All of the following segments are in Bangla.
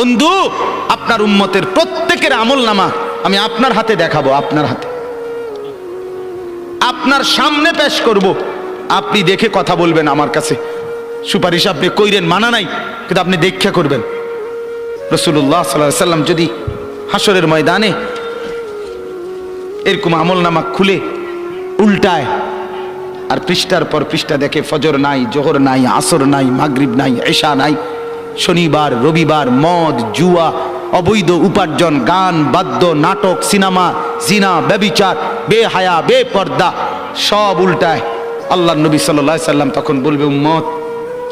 বন্ধু, আপনার উম্মতের প্রত্যেকের আমলনামা আমি আপনার হাতে দেখাবো, আপনার হাতে, আপনার সামনে পেশ করব। আপনি দেখে কথা বলবেন। আমার কাছে সুপারিশ আপনি কইরেন, মানা নাই, কিন্তু আপনি দেখা করবেন। রাসূলুল্লাহ সাল্লাল্লাহু আলাইহি সাল্লাম যদি হাসরের ময়দানে এরকম আমলনামা খুলে উল্টায় আর পৃষ্ঠার পর পৃষ্ঠা দেখে ফজর নাই, জোহর নাই, আসর নাই, মাগরিব নাই, এশা নাই, শনিবার রবিবার, মদ, জুয়া, অবৈধ উপার্জন, গান বাদ্য, নাটক, সিনেমা, জিনা, ব্যভিচার, বেহায়া, বেপর্দা সব উল্টায়। আল্লাহর নবী সাল্লাল্লাহু আলাইহি সাল্লাম তখন বলবে, উম্মত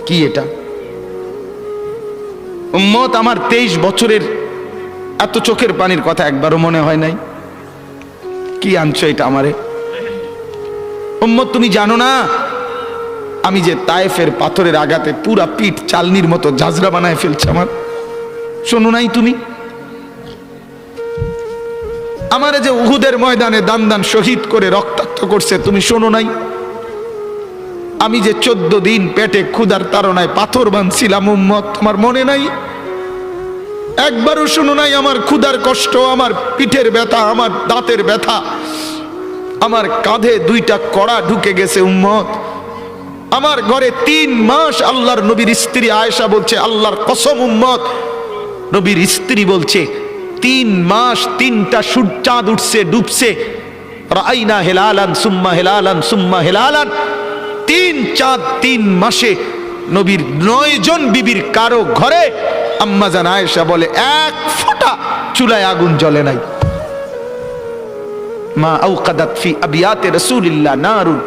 কি এটা? উম্মত, আমার 23 বছরের এত চোখের পানির কথা একবারও মনে হয় নাই? কি আনছো এটা আমারে? উম্মত, তুমি জানো না আমি যে তায়েফের পাথরের আঘাতে পুরা পিঠ চালনির মতো ঝাঁঝরা বানায় ফেলছে আমার? শোনো নাই তুমি? আমারে যে উহুদের ময়দানে দান দান শহীদ করে রক্তাক্ত করছে, তুমি শোনো নাই? আমি যে 14 দিন পেটে ক্ষুধার তাড়নায় পাথর বাঁধছিলাম, উম্মত, তোমার মনে নাই? একবারও শোনো নাই আমার ক্ষুধার কষ্ট, আমার পিঠের ব্যথা, আমার দাঁতের ব্যথা, আমার কাঁধে 2টা কড়া ঢুকে গেছে? উম্মত, আমার ঘরে 3 মাস আল্লাহর নবীর স্ত্রী আয়েশা বলছে, আল্লাহর কসম উম্মত, নবীর স্ত্রী বলছে 3 মাস 3টা চাঁদ উঠছে ডুবছে, রাইনা হেলালান সুম্মা হেলালান সুম্মা হেলালান, 3 চাঁদ 3 মাসে নবীর 9 জন বিবির কারো ঘরে আম্মা জান আয়েশা বলে 1 ফোঁটা চুলায় আগুন জ্বলে নাই। মা আওকাদাত ফি আবিয়াতে রাসূলিল্লাহ নারুন,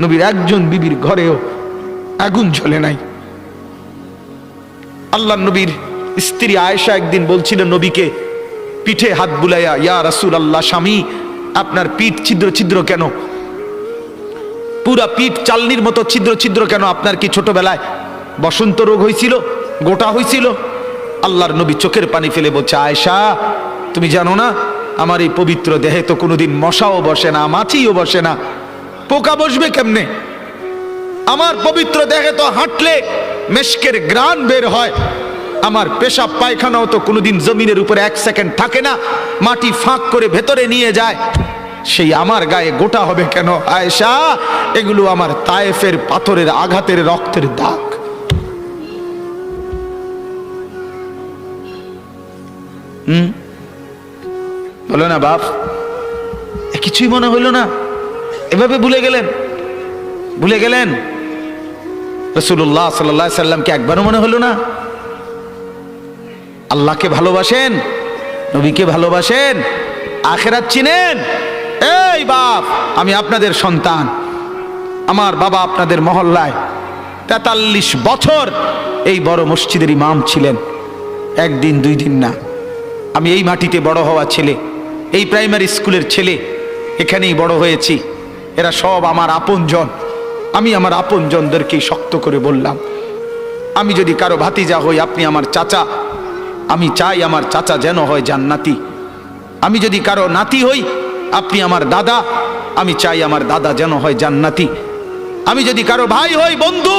নবীর একজন বিবির ঘরেও আগুন জ্বলে নাই। আল্লাহর নবীর স্ত্রী আয়েশা একদিন বলছিল নবীকে পিঠে হাত বুলাইয়া, ইয়া রাসূলুল্লাহ, স্বামী আপনার পিঠ ছিদ্র ছিদ্র কেন? পুরা পিঠ চালনির মতো ছিদ্র ছিদ্র কেন? আপনার কি ছোটবেলায় বসন্ত রোগ হয়েছিল, গোটা হয়েছিল? আল্লাহর নবী চোখের পানি ফেলে বলছে, আয়েশা তুমি জানো না আমার এই পবিত্র দেহে তো কোনোদিন মশাও বসে না, মাছিও বসে না, পোকা বসবে কেমনে? আমার পবিত্র দেহে তো হাঁটলে মেশকের ঘ্রাণ বের হয়, আমার পেশাব পায়খানাও তো কোনোদিন জমিনের উপরে 1 সেকেন্ড থাকে না, মাটি ফাঁক করে ভেতরে নিয়ে যায়, সেই আমার গায়ে গোটা হবে কেন? আয়েশা, এগুলো আমার তায়েফের পাথরের আঘাতের রক্তের দাগ। বলো না বাপ, কিছুই মনে হইল না? এভাবে ভুলে গেলেন, ভুলে গেলেন? রাসূলুল্লাহ সাল্লাল্লাহু আলাইহি সাল্লামকে একবারও মনে হলো না? আল্লাহকে ভালোবাসেন, নবীকে ভালোবাসেন, আখিরাত চিনেন? এই বাপ, আমি আপনাদের সন্তান, আমার বাবা আপনাদের মহল্লায় 43 বছর এই বড় মসজিদের ইমাম ছিলেন, 1 দিন 2 দিন না। আমি এই মাটিতে বড় হওয়া ছেলে, এই প্রাইমারি স্কুলের ছেলে, এখানেই বড় হয়েছি। এরা সব আমার আপনজন। আমি আমার আপনজনদেরকেই শক্ত করে বললাম, আমি যদি কারো ভাতিজা হই, আপনি আমার চাচা, আমি চাই আমার চাচা যেন হয় জান্নাতি। আমি যদি কারো নাতি হই, আপনি আমার দাদা, আমি চাই আমার দাদা যেন হয় জান্নাতি। আমি যদি কারো ভাই হই, বন্ধু,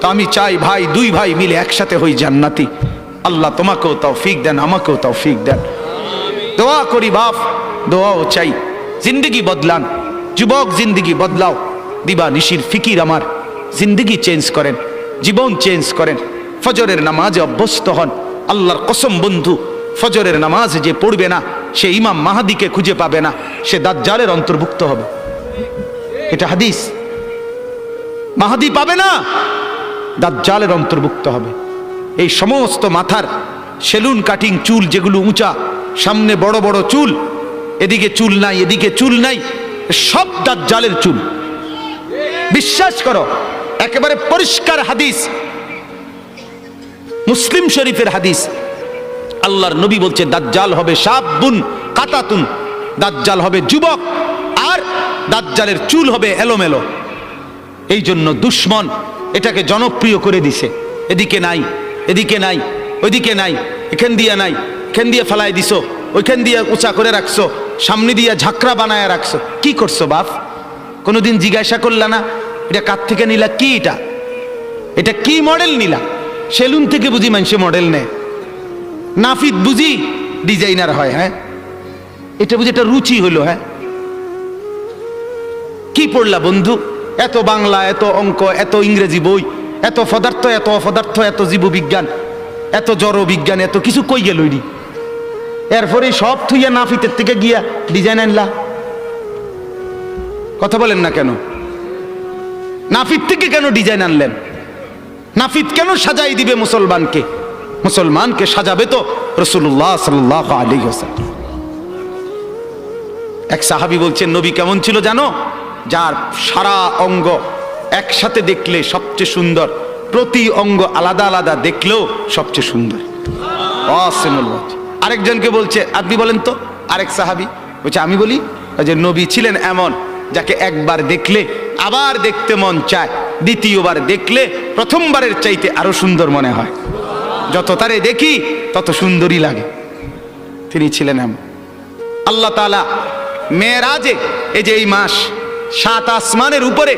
তো আমি চাই ভাই 2 ভাই মিলে একসাথে হই জান্নাতি। আল্লাহ তোমাকেও তৌফিক দেন, আমাকেও তৌফিক দেন। দোয়া করি বাপ, দোয়াও চাই। জিন্দগি বদলান যুবক, জিন্দগি বদলাও। দিবা নিশির ফিকির আমার জিন্দগি চেঞ্জ করেন, জীবন চেঞ্জ করেন। ফজরের নামাজে অভ্যস্ত হন। আল্লাহর কসম বন্ধু, ফজরের নামাজ যে পড়বে না, সে ইমাম মাহাদিকে খুঁজে পাবে না, সে দাজ্জালের অন্তর্ভুক্ত হবে। এটা হাদিস। মাহাদি পাবে না, দাজ্জালের অন্তর্ভুক্ত হবে। এই সমস্ত মাথার সেলুন কাটিং চুল, যেগুলো উঁচা, সামনে বড় বড় চুল, এদিকে চুল নাই, এদিকে চুল নাই, সব দাজ্জালের চুল। বিশ্বাস করো, একেবারে পরিষ্কার হাদিস, মুসলিম শরীফের হাদিস। আল্লাহর নবী বলছে দাজ্জাল হবে শাবুন কাতাতুন, দাজ্জাল হবে যুবক, আর দাজ্জালের চুল হবে এলোমেলো। এই জন্য দুশ্মন এটাকে জনপ্রিয় করে দিছে। এদিকে নাই, এদিকে নাই, ওইদিকে নাই, এখান দিয়ে নাই, এখান দিয়ে ফেলাই দিছো, ওইখান দিয়ে উঁচা করে রাখছো, সামনে দিয়ে ঝাঁকড়া বানায় রাখছো। কি করছো বাপ? কোনোদিন জিজ্ঞাসা করলা না এটা কার থেকে নিলা? কি এটা, এটা কি মডেল নিলা? সেলুন থেকে বুঝি মানুষে মডেল নেয়। নাফিদ বুঝি ডিজাইনার হয়? হ্যাঁ, এটা বুঝি একটা রুচি হলো? হ্যাঁ, কি পড়লা বন্ধু? এত বাংলা, এত অঙ্ক, এত ইংরেজি বই, এত পদার্থ, এত অপদার্থ, এত জীববিজ্ঞান, এত জড় বিজ্ঞান, এত কিছু কই গেল? এরপরে সব থুইয়া নাফিতের থেকে গিয়া ডিজাইন আনলা। কথা বলেন না কেন? নাফিত থেকে কেন ডিজাইন আনলেন? নাফিত কেন সাজাই দিবে মুসলমানকে? মুসলমানকে সাজাবে তো রাসূলুল্লাহ সাল্লাল্লাহু আলাইহি ওয়াসাল্লাম। এক সাহাবী বলছেন, নবী কেমন ছিল জানো? যার সারা অঙ্গ একসাথে দেখলে সবচেয়ে সুন্দর, প্রতি অঙ্গ আলাদা আলাদা দেখলেও সবচেয়ে সুন্দর। আরেকজনকে বলছে, আপনি বলেন তো। আরেক সাহাবী বলছে, আমি বলি যে নবী ছিলেন এমন যাকে একবার দেখলে আবার দেখতে মন চায়, দ্বিতীয়বার দেখলে প্রথমবারের চাইতে আরো সুন্দর মনে হয়। যত তারে দেখি তত সুন্দরই লাগে। তিনি ছিলেন এমন। আল্লাহ তাআলা মেরাজে, এই যে এই মাস, 7 আসমানের উপরে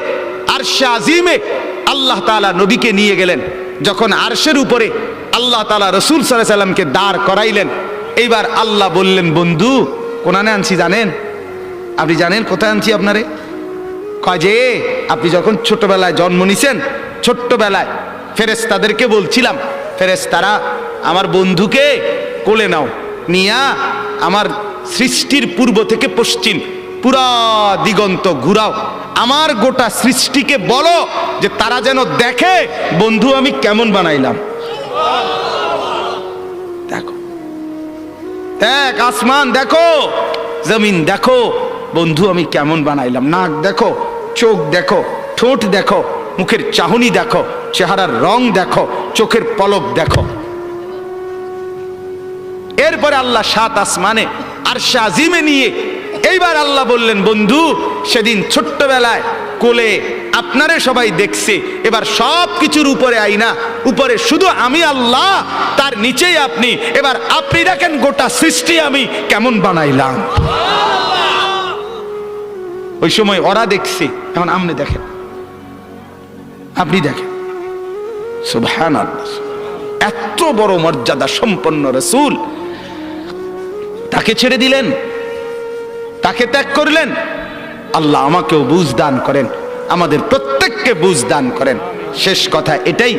আরশে আজিমে আল্লাহ তাআলা নবীকে নিয়ে গেলেন। যখন আরশের উপরে আল্লাহ তাআলা রাসূল সাল্লাল্লাহু আলাইহি ওয়াসাল্লামকে দাঁড় করাইলেন, এইবার আল্লাহ বললেন, বন্ধু কোনানে আনছি জানেন? আপনি জানেন কোথায় আনছি আপনারে? কয় যে আপনি যখন ছোটবেলায় জন্ম নিছেন, ছোট্টবেলায় ফেরেশতাদেরকে বলছিলাম, ফেরেশতারা আমার বন্ধুকে কোলে নাও, নিয়া আমার সৃষ্টির পূর্ব থেকে পশ্চিম পুরা দিগন্ত ঘুরাও, আমার গোটা সৃষ্টিকে বলো যে তারা যেন দেখে বন্ধু আমি কেমন বানাইলাম। দেখো, দেখ আসমান দেখো, জমিন দেখো, বন্ধু আমি কেমন বানাইলাম। নাক দেখো, চোখ দেখো, ঠোঁট দেখো, মুখের চাহনি দেখো, চেহারার রং দেখো, চোখের পলক দেখো। এরপরে আল্লাহ 7 আসমানে আরশে আজিমে নিয়ে এইবার আল্লাহ বললেন, বন্ধু সেদিন ছোট্টবেলায় কোলে আপনারে সবাই দেখছে, এবার সব কিছুর উপরে আইনা, উপরে শুধু আমি আল্লাহ, তার নিচেই আপনি। এবার আপনি দেখেন গোটা সৃষ্টি আমি কেমন বানাইলাম। ওই সময় ওরা দেখছে, এখন আপনি দেখেন, আপনি দেখেন। সুবহানাল্লাহ, এত বড় মর্যাদা সম্পন্ন রাসূল, তাকে ছেড়ে দিলেন, তাকে ত্যাগ করলেন। আল্লাহ আমাকেও বুঝ দান করেন, আমাদের প্রত্যেককে বুঝ দান করেন। শেষ কথা এটাই,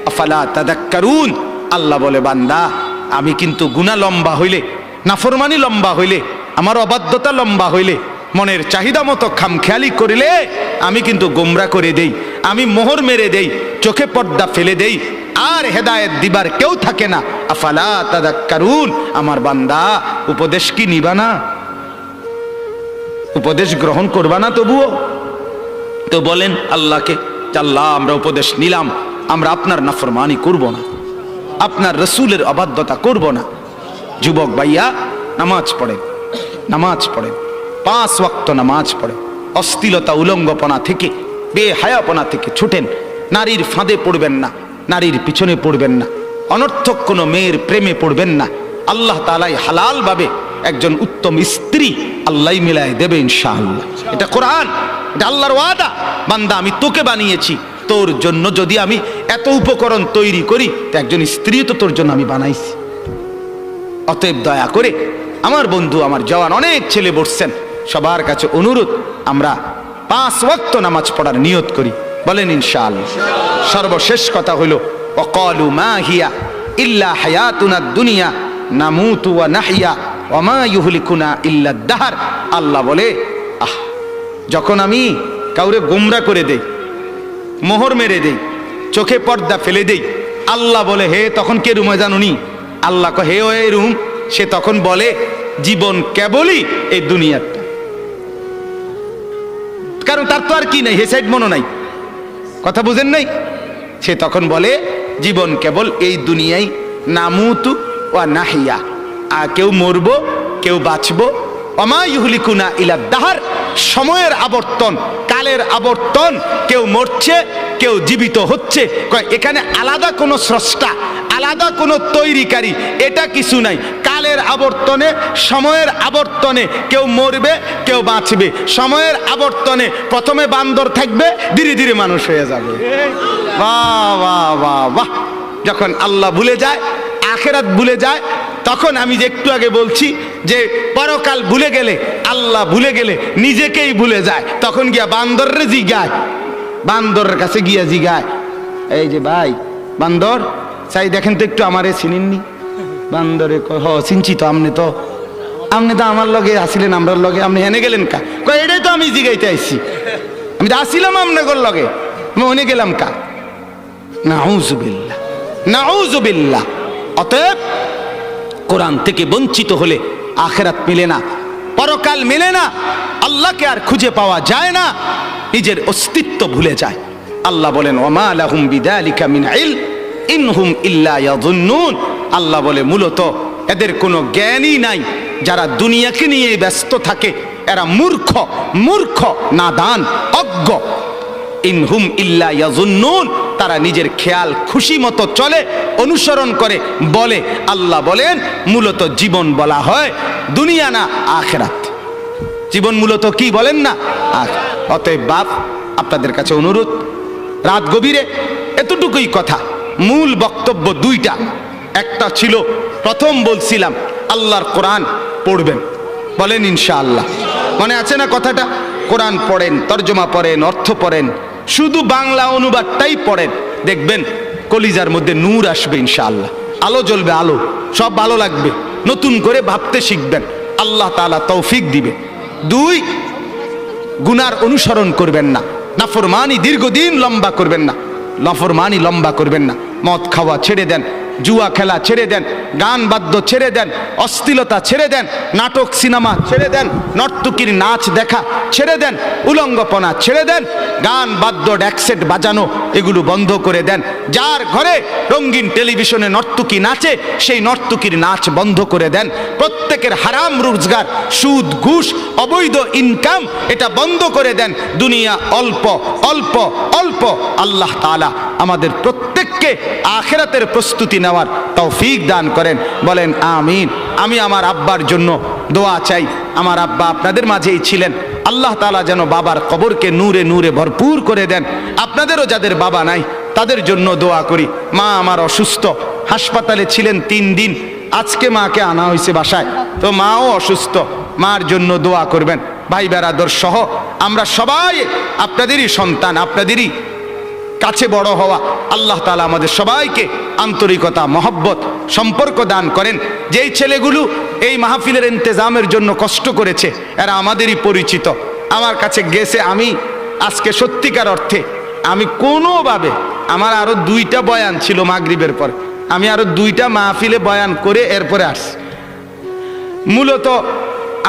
আফালা তাদাক্কারুন। আল্লাহ বলে, বান্দা আমি কিন্তু গুনাহ লম্বা হইলে, নাফরমানি লম্বা হইলে, আমার অবাধ্যতা লম্বা হইলে, মনের চাহিদা মতো খামখেয়ালি করিলে আমি কিন্তু গোমরা করে দেই, আমি মোহর মেরে দেই, চোখে পর্দা ফেলে দেই, আর হেদায়েত দিবার কেউ থাকে না। আফালা তাদাক্কারুন। আমার বান্দা উপদেশ কি নিবা না? উপদেশ গ্রহণ করবা না? তবুও তো বলেন আল্লাহকে, আল্লাহ আমরা উপদেশ নিলাম, আমরা আপনার নাফরমানি করব না, আপনার রাসূলের অবাধ্যতা করব না। যুবক ভাইয়া, নামাজ পড়েন, নামাজ পড়েন, 5 ওয়াক্ত নামাজ পড়েন। অশ্লীলতা উলঙ্গপনা থেকে, বেহায়াপনা থেকে ছুটেন। নারীর ফাঁদে পড়বেন না, নারীর পিছনে পড়বেন না, অনর্থক কোনো মেয়ের প্রেমে পড়বেন না। আল্লাহ তাআলাই হালাল ভাবে একজন উত্তম স্ত্রী আল্লাহ মিলায় দেবে ইনশাআল্লাহ। এটা কোরআন, এটা আল্লাহর ওয়াদা। বান্দা আমি তোকে বানিয়েছি, তোর জন্য যদি আমি এত উপকরণ তৈরি করি, তো একজন স্ত্রী তো তোর জন্য আমি বানাইছি। অতএব দয়া করে আমার বন্ধু, আমার জওয়ান অনেক ছেলে বসছেন, সবার কাছে অনুরোধ, আমরা 5 ওয়াক্ত নামাজ পড়ার নিয়ত করি, বলেন ইনশাআল্লাহ। সর্বশেষ কথা হলো, ওয়াকালু মা হিয়া ইল্লা হায়াতুনা দুনিয়া নামুতু ওয়া নাহইয়া ওয়া মা ইউহলিকুনা ইল্লা দাহর। আল্লাহ বলে, যখন আমি কাউরে গোমরা করে দেই, মোহর মেরে দেই, চোখে পর্দা ফেলে দেই, আল্লাহ বলে, হে তখন কে রুমে জানুনি? আল্লাহ হে ওই রুম। সে তখন বলে, জীবন কেবলই এই দুনিয়াটা, কারণ তার তো আর কি নাই, হে সাইড মনো নাই। কথা বুঝেন নাই? সে তখন বলে, জীবন কেবল এই দুনিয়ায়, নামুতু ওয়া নাহিয়া, কেউ মরবো কেউ বাঁচবো, ওমা ইউহলিকুনা ইলা দাহর, সময়ের আবর্তন, কালের আবর্তন, কেউ মরছে কেউ জীবিত হচ্ছে। এখানে আলাদা কোনো স্রষ্টা, আলাদা কোনো তৈরিকারী, এটা কিছু নাই। কালের আবর্তনে, সময়ের আবর্তনে কেউ মরবে কেউ বাঁচবে। সময়ের আবর্তনে প্রথমে বান্দর থাকবে, ধীরে ধীরে মানুষ হয়ে যাবে। বাহ বাহ বাহ বাহ। যখন আল্লাহ ভুলে যায়, আখেরাত ভুলে যায়, তখন আমি যে একটু আগে বলছি যে পরকাল ভুলে গেলে, আল্লাহ ভুলে গেলে নিজেকেই ভুলে যায়, তখন গিয়া বান্দররে জিগায়, বান্দরের কাছে গিয়া জিগায়, এই যে ভাই বান্দর, চাই দেখেন তো একটু আমারে চিনেননি? বান্দরে কয়, হ চিনছি তো, আপনি তো আমার লগে আসিলেন, আমরার লগে, আপনি হেনে গেলেন কা? কয় এটাই তো আমি জিগাইতে আইছি, আমি তো আসিলাম আপনার লগে, আমি ওনে গেলাম কা? নাউযুবিল্লাহ, নাউযুবিল্লাহ। অতএব কোরআন থেকে বঞ্চিত হলে আখিরাত মিলে না, পরকাল মিলে না, আল্লাহকে আর খুঁজে পাওয়া যায় না, নিজের অস্তিত্ব ভুলে যায়। আল্লাহ বলেন ওমা লাহুম বিযালিকা মিন ইলম ইনহুম ইল্লা ইয়াযুন্নুন। আল্লাহ বলে মূলত এদের কোনো জ্ঞানই নাই, যারা দুনিয়াকে নিয়ে ব্যস্ত থাকে এরা মূর্খ, মূর্খ, নাদান, অজ্ঞ। ইনহুম ইল্লা ইয়াযুন্নুন, তারা নিজের খেয়াল খুশি মতো চলে, অনুসরণ করে, বলে। আল্লাহ বলেন মূলত জীবন বলা হয় দুনিয়া না আখিরাত। জীবন মূলত কি বলেন না? অতএব বাপ, আপনাদের কাছে অনুরোধ, রাত গভীরে এতটুকুই কথা, মূল বক্তব্য দুইটা। একটা ছিল, প্রথম বলছিলাম আল্লাহর কোরআন পড়বেন, বলেন ইনশাআল্লাহ, মনে আছে না কথাটা? কোরআন পড়েন, তর্জমা পড়েন, অর্থ পড়েন, শুধু বাংলা অনুবাদটাই পড়েন, দেখবেন কলিজার মধ্যে নূর আসবে ইনশাআল্লাহ, আলো জ্বলবে, আলো, সব ভালো লাগবে, নতুন করে ভাবতে শিখবেন, আল্লাহ তাআলা তৌফিক দিবে। দুই, গুনার অনুসরণ করবেন না, নাফরমানি দীর্ঘদিন লম্বা করবেন না, নাফরমানি লম্বা করবেন না, মদ খাওয়া ছেড়ে দেন, জুয়া খেলা ছেড়ে দেন, গান বাদ্য ছেড়ে দেন, অশ্লীলতা ছেড়ে দেন, নাটক সিনেমা ছেড়ে দেন, নর্তকীর নাচ দেখা ছেড়ে দেন, উলঙ্গপনা ছেড়ে দেন, গান বাদ্য ড্যাকসেট বাজানো এগুলো বন্ধ করে দেন। যার ঘরে রঙিন টেলিভিশনে নর্তকী নাচে, সেই নর্তকীর নাচ বন্ধ করে দেন। প্রত্যেকের হারাম রোজগার, সুদ, ঘুষ, অবৈধ ইনকাম, এটা বন্ধ করে দেন। দুনিয়া অল্প অল্প অল্প। আল্লাহ তাআলা আমাদের প্রত্যেককে আখিরাতের প্রস্তুতি নেওয়ার তৌফিক দান করেন, বলেন আমিন। আমি আমার আব্বার জন্য দোয়া চাই, আমার আব্বা আপনাদের মাঝেই ছিলেন, আল্লাহ তাআলা যেন বাবার কবরকে নূরে নূরে ভরপুর করে দেন। আপনাদেরও যাদের বাবা নাই তাদের জন্য দোয়া করি। মা আমার অসুস্থ, হাসপাতালে ছিলেন 3 দিন, আজকে মাকে আনা হয়েছে বাসায়, তো মাও অসুস্থ, মার জন্য দোয়া করবেন। ভাই বেরাদর সহ আমরা সবাই আপনাদেরই সন্তান, আপনাদেরই কাছে বড় হওয়া। আল্লাহ তাআলা আমাদের সবাইকে আন্তরিকতা, মহব্বত, সম্পর্ক দান করেন। যেই ছেলেগুলো এই মাহফিলের ইন্তেজামের জন্য কষ্ট করেছে এরা আমাদেরই পরিচিত, আমার কাছে গেছে। আমি আজকে সত্যিকার অর্থে আমি কোনোভাবে, আমার আরো 2টা বয়ান ছিল মাগরিবের পর, আমি আরো 2টা মাহফিলে বয়ান করে এরপরে আসছি। মূলত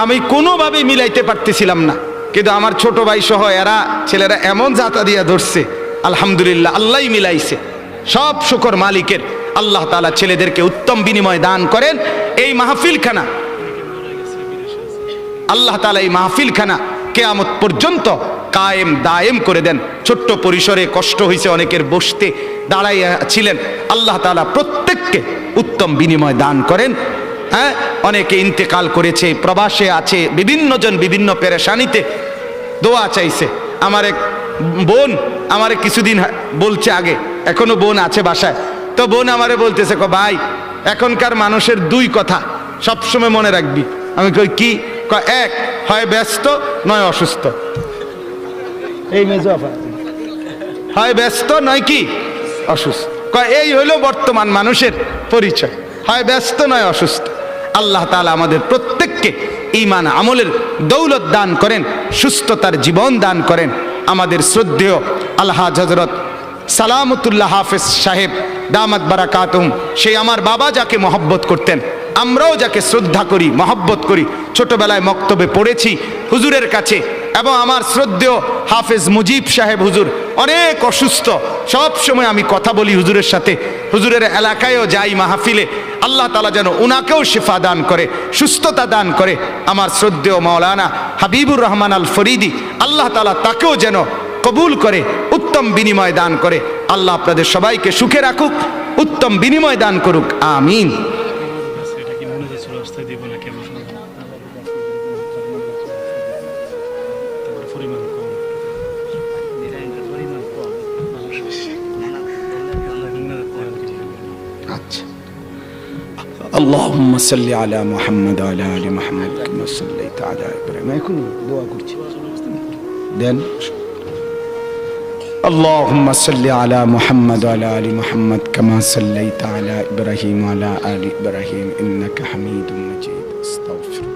আমি কোনোভাবে মিলাইতে পারতেছিলাম না, কিন্তু আমার ছোট ভাই সহ এরা ছেলেরা এমন জাতা দিয়া ধরছে, আলহামদুলিল্লাহ আল্লাহই মিলাইছে। সব শুকর মালিকের। আল্লাহ তাআলা ছেলেদেরকে উত্তম বিনিময় দান করেন। এই মাহফিলখানা আল্লাহ তাআলা এই মাহফিলখানা কিয়ামত পর্যন্ত কায়েম দায়েম করে দেন। ছোট্ট পরিসরে কষ্ট হয়েছে অনেকের, বসতে দাঁড়াইয়া ছিলেন, আল্লাহ তাআলা প্রত্যেককে উত্তম বিনিময় দান করেন। হ্যাঁ, অনেকে ইন্তেকাল করেছে, প্রবাসে আছে, বিভিন্ন জন বিভিন্ন পেরেশানিতে দোয়া চাইছে। আমার এক বোন আমারে কিছুদিন বলছে, আগে এখনো বোন আছে বাসায়, তো বোন আমারে বলতেছে, ভাই এখনকার মানুষের 2 কথা সবসময় মনে রাখবি। আমি কই কি? এক, হয় ব্যস্ত নয় অসুস্থ। এই মেজফা হয় ব্যস্ত নয় কি অসুস্থ। এই হইল বর্তমান মানুষের পরিচয়, হয় ব্যস্ত নয় অসুস্থ। আল্লাহ তাআলা আমাদের প্রত্যেককে ঈমান আমলের দৌলত দান করেন, সুস্থতার জীবন দান করেন। আমাদের শ্রদ্ধেয় আলহাজ হযরত সালামতুল্লাহ হাফেজ সাহেব দামাত বারাকাতুহুম, সেই আমার বাবা যাকে মহব্বত করতেন, আমরাও যাকে শ্রদ্ধা করি, মহব্বত করি, ছোটবেলায় মক্তবে পড়েছি হুজুরের কাছে। এবং আমার শ্রদ্ধেয় হাফেজ মুজিব সাহেব হুজুর অনেক অসুস্থ, সব সময় আমি কথা বলি হুজুরের সাথে, হুজুরের এলাকায়ও যাই মাহফিলে। আল্লাহ তাআলা যেন উনাকেও শিফা দান করে, সুস্থতা দান করে। আমার শ্রদ্ধেয় মাওলানা হাবিবুর রহমান আল ফরিদি, আল্লাহ তাআলা তাকেও যেন কবুল করে, উত্তম বিনিময় দান করে। আল্লাহ আপনাদের সবাইকে সুখে রাখুক, উত্তম বিনিময় দান করুক, আমিন। اللهم صل على محمد وعلى ال محمد كما صليت على ابراهيم এখনই দোয়া করছি দেন اللهم صل على محمد وعلى ال محمد كما صليت على ابراهيم وعلى ال ابراهيم انك حميد مجيد استغفر